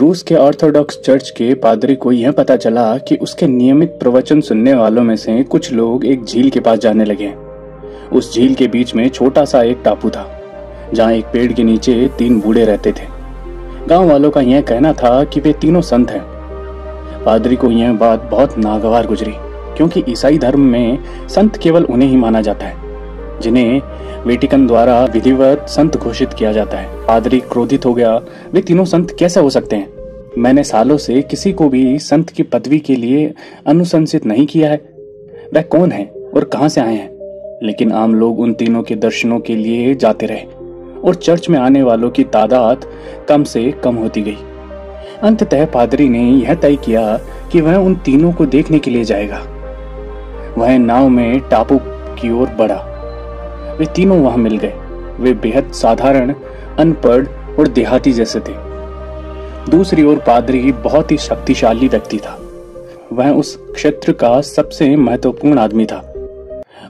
रूस के Orthodox church के पादरी को यह पता चला कि उसके नियमित प्रवचन सुनने वालों में से कुछ लोग एक झील के पास जाने लगे हैं। उस झील के बीच में छोटा सा एक टापू था, जहां एक पेड़ के नीचे 3 बूढ़े रहते थे। गांव वालों का यह कहना था कि वे तीनों संत हैं। पादरी को यह बात बहुत नागवार गुजरी, क्योंकि ईसाई धर्म में संत केवल उन्हें ही माना जाता है जिन्हें वेटिकन द्वारा विधिवत संत घोषित किया जाता है। पादरी क्रोधित हो गया। वे तीनों संत कैसे हो सकते हैं? मैंने सालों से किसी को भी संत की पदवी के लिए अनुशंसित नहीं किया है। वह कौन है और कहां से आए हैं? लेकिन आम लोग उन तीनों के दर्शनों के लिए जाते रहे और चर्च में आने वालों की तादाद कम से कम होती गई। अंततः पादरी ने यह तय किया कि वह उन तीनों को देखने के लिए जाएगा। वह नाव में टापू की ओर बढ़ा। वे तीनों वहां मिल गए। वे बेहद साधारण, अनपढ़ और देहाती जैसे थे। दूसरी ओर पादरी बहुत ही शक्तिशाली व्यक्ति था। वह उस क्षेत्र का सबसे महत्वपूर्ण आदमी था।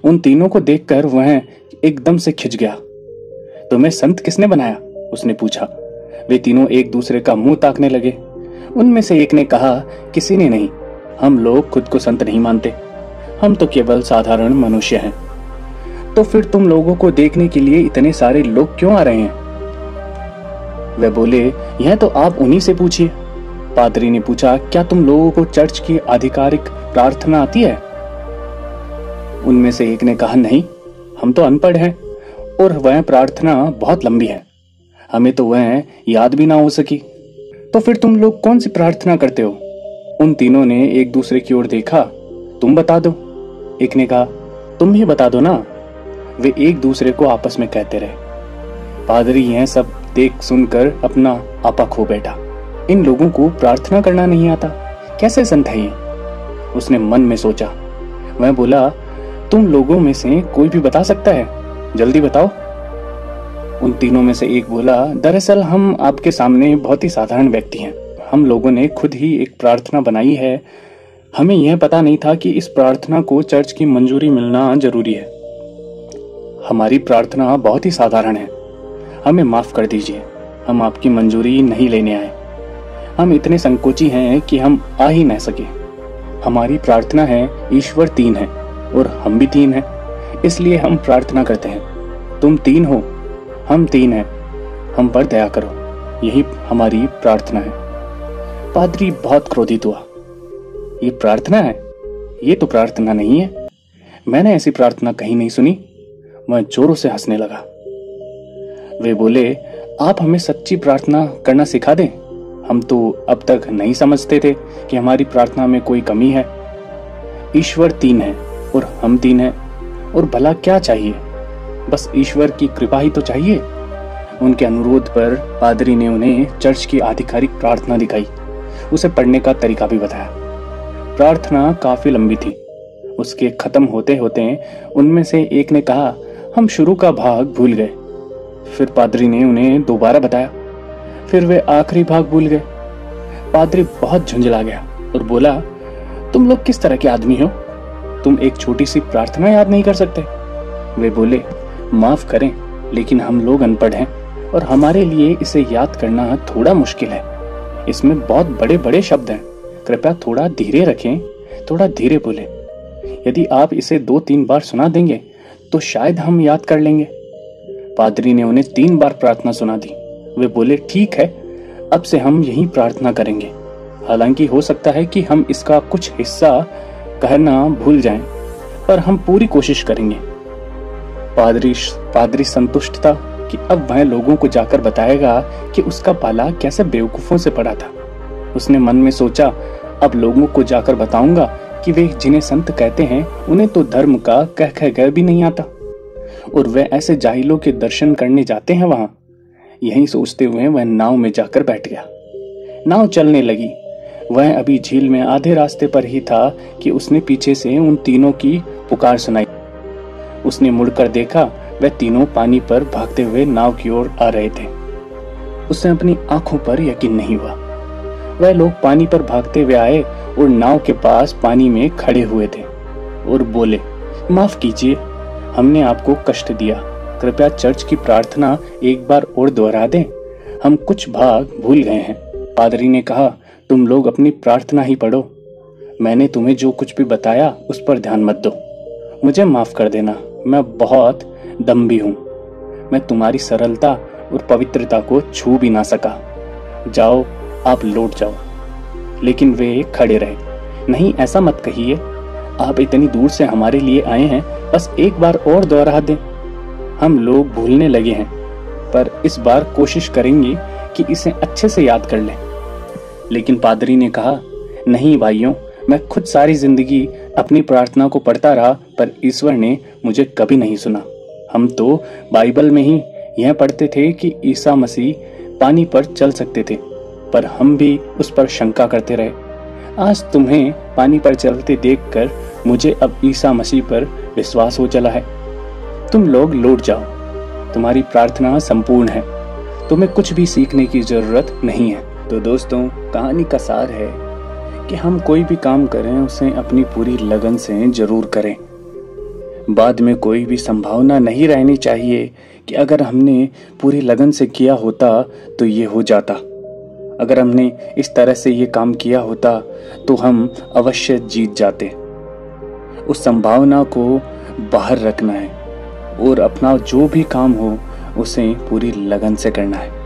उन तीनों को देखकर वह एकदम से खिंच गया। तुम्हें संत किसने बनाया? उसने पूछा। वे तीनों एक दूसरे का मुंह ताकने लगे। उनमें से एक ने कहा, किसी ने नहीं। हम लोग खुद को संत नहीं मानते। हम तो केवल साधारण मनुष्य हैं। तो फिर तुम लोगों को देखने के लिए इतने सारे लोग क्यों आ रहे हैं? वे बोले, यह तो आप उन्हीं से पूछिए। पादरी ने पूछा, क्या तुम लोगों को चर्च की आधिकारिक प्रार्थना आती है? उनमें से एक ने कहा, नहीं, हम तो अनपढ़ हैं और वह प्रार्थना बहुत लंबी है, हमें तो वह याद भी ना हो सकी। तो फिर तुम लोग कौन सी प्रार्थना करते हो? उन तीनों ने एक दूसरे की ओर देखा। तुम बता दो। एक ने कहा, तुम ही बता दो ना। वे एक दूसरे को आपस में कहते रहे। पादरी यह सब देख सुनकर अपना आपा खो बैठा। इन लोगों को प्रार्थना करना नहीं आता, कैसे संत है ये? उसने मन में सोचा। वह बोला, तुम लोगों में से कोई भी बता सकता है? जल्दी बताओ। उन तीनों में से एक बोला, दरअसल हम आपके सामने बहुत ही साधारण व्यक्ति हैं। हम लोगों ने खुद ही एक प्रार्थना बनाई है। हमें यह पता नहीं था कि इस प्रार्थना को चर्च की मंजूरी मिलना जरूरी है। हमारी प्रार्थना बहुत ही साधारण है, हमें माफ कर दीजिए। हम आपकी मंजूरी नहीं लेने आए। हम इतने संकोची हैं कि हम आ ही न सके। हमारी प्रार्थना है, ईश्वर 3 है और हम भी 3 हैं, इसलिए हम प्रार्थना करते हैं। तुम 3 हो, हम 3 हैं, हम पर दया करो। यही हमारी प्रार्थना है। पादरी बहुत क्रोधित हुआ। ये प्रार्थना है? ये तो प्रार्थना नहीं है। मैंने ऐसी प्रार्थना कहीं नहीं सुनी। वह जोरों से हंसने लगा। वे बोले, आप हमें सच्ची प्रार्थना करना सिखा दें। हम तो अब तक नहीं समझते थे कि हमारी प्रार्थना में कोई कमी है। ईश्वर 3 है और हम 3 हैं, और भला क्या चाहिए? बस ईश्वर की कृपा ही तो चाहिए। उनके अनुरोध पर पादरी ने उन्हें चर्च की आधिकारिक प्रार्थना दिखाई। उसे पढ़ने का तरीका भी बताया। प्रार्थना काफी लंबी थी। उसके खत्म होते होते उनमें से एक ने कहा, हम शुरू का भाग भूल गए। फिर पादरी ने उन्हें दोबारा बताया। फिर वे आखिरी भाग भूल गए। पादरी बहुत झुंझला गया और बोला, तुम लोग किस तरह के आदमी हो? तुम एक छोटी सी प्रार्थना याद नहीं कर सकते? वे बोले, माफ करें, लेकिन हम लोग अनपढ़ हैं और हमारे लिए इसे याद करना थोड़ा मुश्किल है। इसमें बहुत बड़े बड़े शब्द हैं। कृपया थोड़ा धीरे रखें, थोड़ा धीरे बोलें। यदि आप इसे 2-3 बार सुना देंगे तो शायद हम याद कर लेंगे। पादरी ने उन्हें 3 बार प्रार्थना सुना दी। वे बोले, ठीक है, अब से हम यही प्रार्थना करेंगे। हालांकि हो सकता है कि हम इसका कुछ हिस्सा कहना भूल जाएं, पर हम पूरी कोशिश करेंगे। पादरी संतुष्ट था कि अब वह लोगों को जाकर बताएगा कि उसका पाला कैसे बेवकूफों से पड़ा था। उसने मन में सोचा, अब लोगों को जाकर बताऊंगा कि वे जिन्हें संत कहते हैं उन्हें तो धर्म का कह भी नहीं आता, और वे ऐसे जाहिलों के दर्शन करने जाते हैं वहां। यही सोचते हुए वह नाव में जाकर बैठ गया। नाव चलने लगी। वह अभी झील में आधे रास्ते पर ही था कि उसने पीछे से उन तीनों की पुकार सुनाई। उसने मुड़कर देखा, वह तीनों पानी पर भागते हुए नाव की ओर आ रहे थे। उसे अपनी आंखों पर यकीन नहीं हुआ। वह लोग पानी पर भागते हुए आए और नाव के पास पानी में खड़े हुए थे और बोले, माफ कीजिए, हमने आपको कष्ट दिया। कृपया चर्च की प्रार्थना एक बार और दोहरा दें। हम कुछ भाग भूल गए हैं। पादरी ने कहा, तुम लोग अपनी प्रार्थना ही पढ़ो। मैंने तुम्हें जो कुछ भी बताया उस पर ध्यान मत दो। मुझे माफ कर देना, मैं बहुत दम्भी हूं। मैं तुम्हारी सरलता और पवित्रता को छू भी ना सका। जाओ, आप लौट जाओ। लेकिन वे खड़े रहे। नहीं, ऐसा मत कहिए। आप इतनी दूर से हमारे लिए आए हैं, बस एक बार और दोहरा दें। हम लोग भूलने लगे हैं, पर इस बार कोशिश करेंगे कि इसे अच्छे से याद कर लें। लेकिन पादरी ने कहा, नहीं भाइयों, मैं खुद सारी जिंदगी अपनी प्रार्थना को पढ़ता रहा, पर ईश्वर ने मुझे कभी नहीं सुना। हम तो बाइबल में ही यह पढ़ते थे कि ईसा मसीह पानी पर चल सकते थे, पर हम भी उस पर शंका करते रहे। आज तुम्हें पानी पर चलते देखकर मुझे अब ईसा मसीह पर विश्वास हो चला है। तुम लोग लौट जाओ। तुम्हारी प्रार्थना संपूर्ण है। तुम्हें कुछ भी सीखने की जरूरत नहीं है। तो दोस्तों, कहानी का सार है कि हम कोई भी काम करें उसे अपनी पूरी लगन से जरूर करें। बाद में कोई भी संभावना नहीं रहनी चाहिए कि अगर हमने पूरी लगन से किया होता तो ये हो जाता। अगर हमने इस तरह से ये काम किया होता तो हम अवश्य जीत जाते। उस संभावना को बाहर रखना है और अपना जो भी काम हो उसे पूरी लगन से करना है।